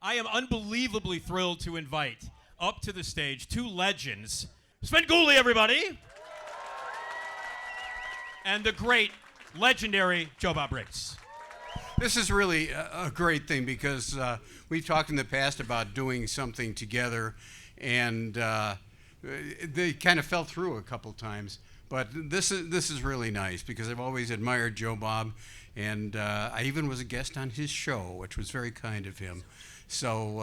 I am unbelievably thrilled to invite up to the stage two legends. Svengoolie, everybody. And the great, legendary Bob Briggs. This is really a great thing because we've talked in the past about doing something together, and they kind of fell through a couple times. But this is really nice because I've always admired Bob, and I even was a guest on his show, which was very kind of him. So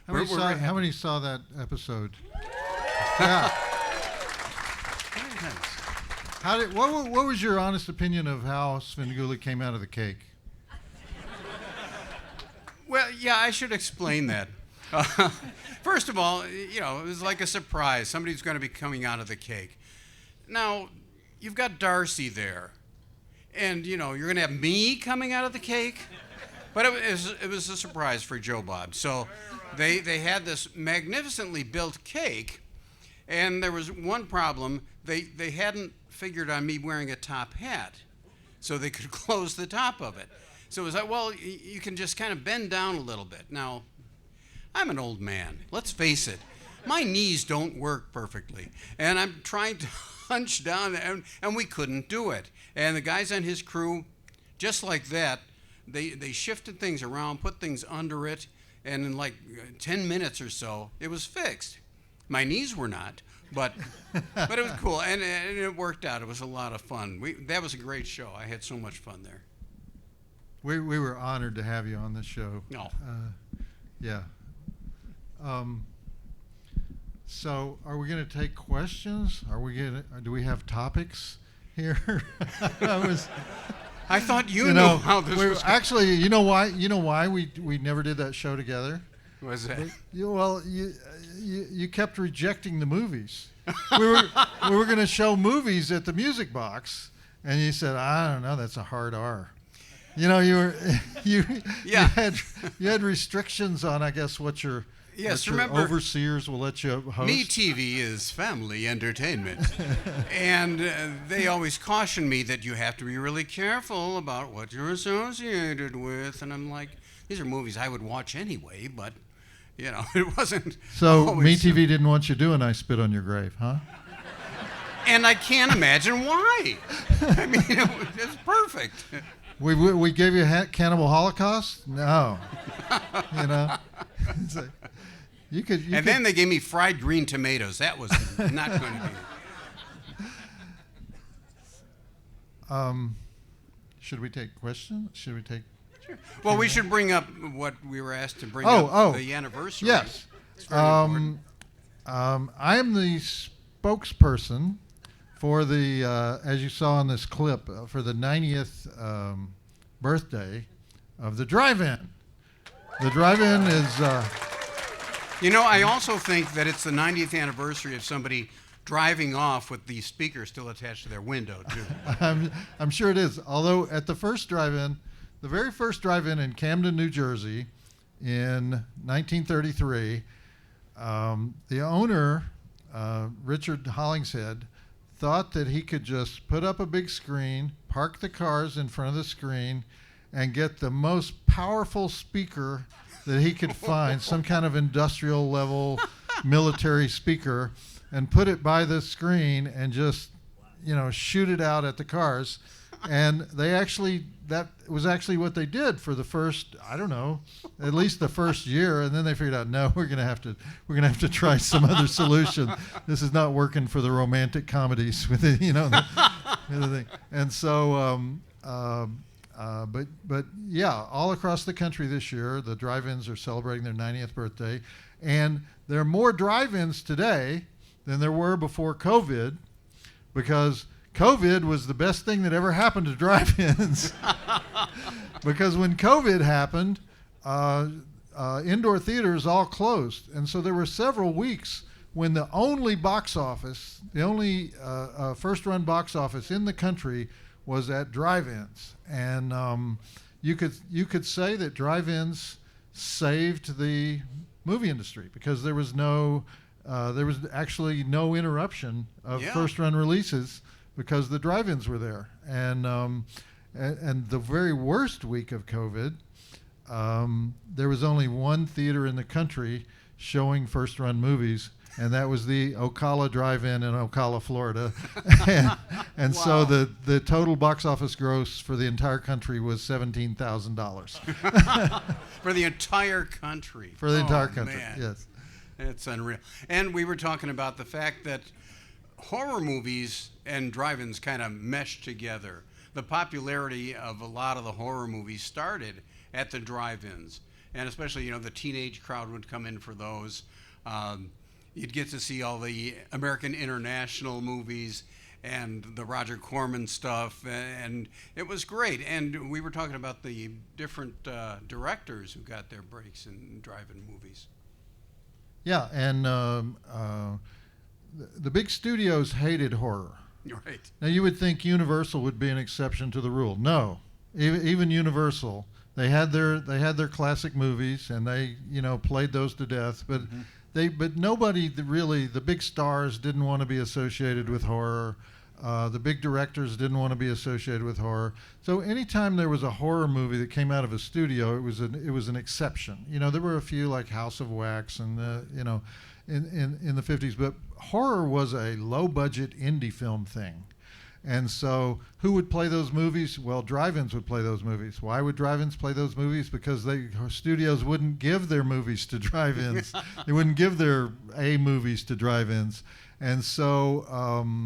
how many saw that episode? Yeah. Very nice. What was your honest opinion of how Svengoolie came out of the cake? Well, yeah, I should explain that. First of all, it was like a surprise. Somebody's going to be coming out of the cake. Now, you've got Darcy there, and you're going to have me coming out of the cake. But it was a surprise for Bob. So they had this magnificently built cake, and there was one problem. They hadn't figured on me wearing a top hat, so they could close the top of it. So it was like, well, you can just kind of bend down a little bit. Now, I'm an old man. Let's face it. My knees don't work perfectly. And I'm trying to hunch down, and we couldn't do it. And the guys on his crew, just like that, they shifted things around, put things under it, and in like 10 minutes or so, it was fixed. My knees were not, but it was cool, and it worked out. It was a lot of fun. That was a great show. I had so much fun there. We were honored to have you on this show. No. Yeah. So, are we going to take questions? Do we have topics here? I thought you know how this was. Actually, you know why we never did that show together? What was that? You kept rejecting the movies. we were going to show movies at the Music Box, and you said, I don't know, that's a hard R. You had restrictions on, I guess, what your overseers will let you host. Me TV is family entertainment. And they always caution me that you have to be really careful about what you're associated with. And I'm like, these are movies I would watch anyway, but, it wasn't. So Me TV didn't want you doing I Spit on Your Grave, huh? And I can't imagine why. I mean, it was perfect. We gave you Cannibal Holocaust? No. It's like, you could. Then they gave me fried green tomatoes. That was not going to be. Should we take questions? Sure. Well, we should bring up what we were asked to bring up, the anniversary. Yes. I am the spokesperson for the, as you saw in this clip, for the 90th birthday of the drive-in. The drive-in is... I also think that it's the 90th anniversary of somebody driving off with the speaker still attached to their window, too. I'm sure it is. Although at the very first drive-in in Camden, New Jersey, in 1933, the owner, Richard Hollingshead, thought that he could just put up a big screen, park the cars in front of the screen, and get the most powerful speaker that he could find, some kind of industrial level military speaker, and put it by the screen and just, shoot it out at the cars. And that was actually what they did for the first, I don't know, at least the first year. And then they figured out, no, we're gonna have to try some other solution. This is not working for the romantic comedies with it, the thing. And so, but yeah, all across the country this year, the drive-ins are celebrating their 90th birthday, and there are more drive-ins today than there were before COVID, because COVID was the best thing that ever happened to drive-ins. Because when COVID happened, indoor theaters all closed. And so there were several weeks when the only box office, the only first-run box office in the country was at drive-ins. And you could say that drive-ins saved the movie industry, because there was actually no interruption of first-run releases, because the drive-ins were there. And the very worst week of COVID, there was only one theater in the country showing first-run movies, and that was the Ocala Drive-In in Ocala, Florida. and so Wow. the total box office gross for the entire country was $17,000. For the entire country. For the entire Oh, country, man. yes. It's unreal. And we were talking about the fact that horror movies and drive-ins kind of meshed together. The popularity of a lot of the horror movies started at the drive-ins. And especially, the teenage crowd would come in for those. You'd get to see all the American International movies and the Roger Corman stuff, and it was great. And we were talking about the different directors who got their breaks in drive-in movies. Yeah, and the big studios hated horror. Right. Now you would think Universal would be an exception to the rule. No, even Universal, they had their classic movies and they played those to death. But but nobody really, the big stars didn't want to be associated with horror. The big directors didn't want to be associated with horror. So anytime there was a horror movie that came out of a studio, it was an exception. There were a few like House of Wax and in the 50s, but horror was a low-budget indie film thing. And so who would play those movies? Well, drive-ins would play those movies. Why would drive-ins play those movies? Because studios wouldn't give their movies to drive-ins. They wouldn't give their A movies to drive-ins. And so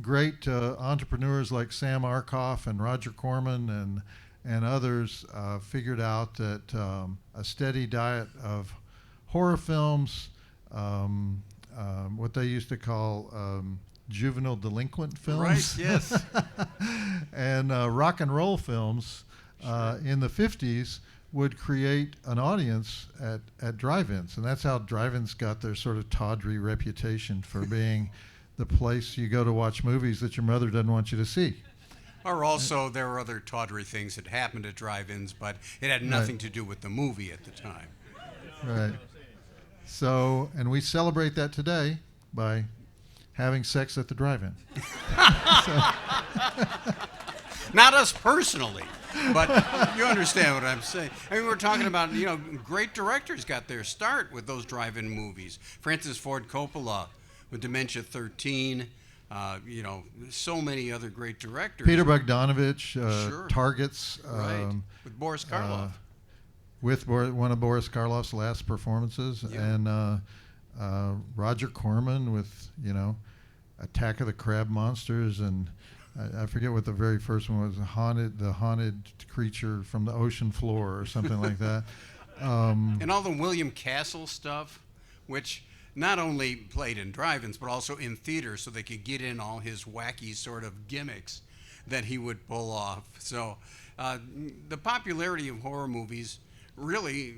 great entrepreneurs like Sam Arkoff and Roger Corman and others figured out that a steady diet of horror films, what they used to call juvenile delinquent films. Right, yes. And rock and roll films in the 50s would create an audience at drive-ins. And that's how drive-ins got their sort of tawdry reputation for being the place you go to watch movies that your mother doesn't want you to see. Or also, there were other tawdry things that happened at drive-ins, but it had nothing to do with the movie at the time. Right. So, and we celebrate that today by having sex at the drive-in. Not us personally, but you understand what I'm saying. I mean, we're talking about, great directors got their start with those drive-in movies. Francis Ford Coppola with Dementia 13, so many other great directors. Peter Bogdanovich, Sure. Targets. Right, with Boris Karloff. With one of Boris Karloff's last performances, Yeah. and Roger Corman with Attack of the Crab Monsters, and I forget what the very first one was, the haunted creature from the ocean floor or something like that. And all the William Castle stuff, which not only played in drive-ins but also in theaters, so they could get in all his wacky sort of gimmicks that he would pull off. So the popularity of horror movies really,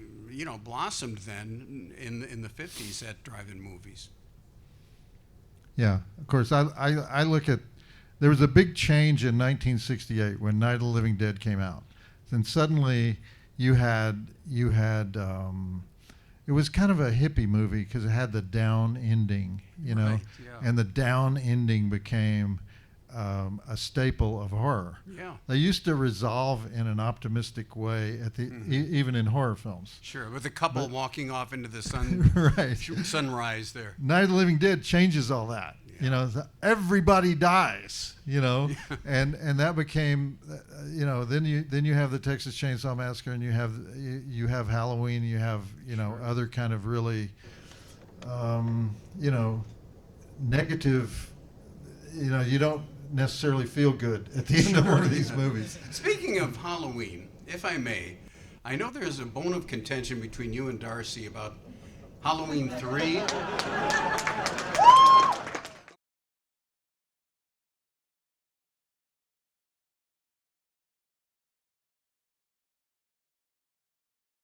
blossomed then in the 50s at drive-in movies. Yeah, of course. I look at, there was a big change in 1968 when Night of the Living Dead came out, and suddenly you had it was kind of a hippie movie because it had the down ending, Right, yeah. and the down ending became a staple of horror. Yeah. They used to resolve in an optimistic way at the even in horror films. Sure, with a couple walking off into the sun, Right. sunrise there. Night of the Living Dead changes all that. Everybody dies. And that became, then you have the Texas Chainsaw Massacre, and you have Halloween, you have other kind of really, negative. You don't necessarily feel good at the end of one of these movies. Speaking of Halloween, if I may, I know there's a bone of contention between you and Darcy about Halloween 3.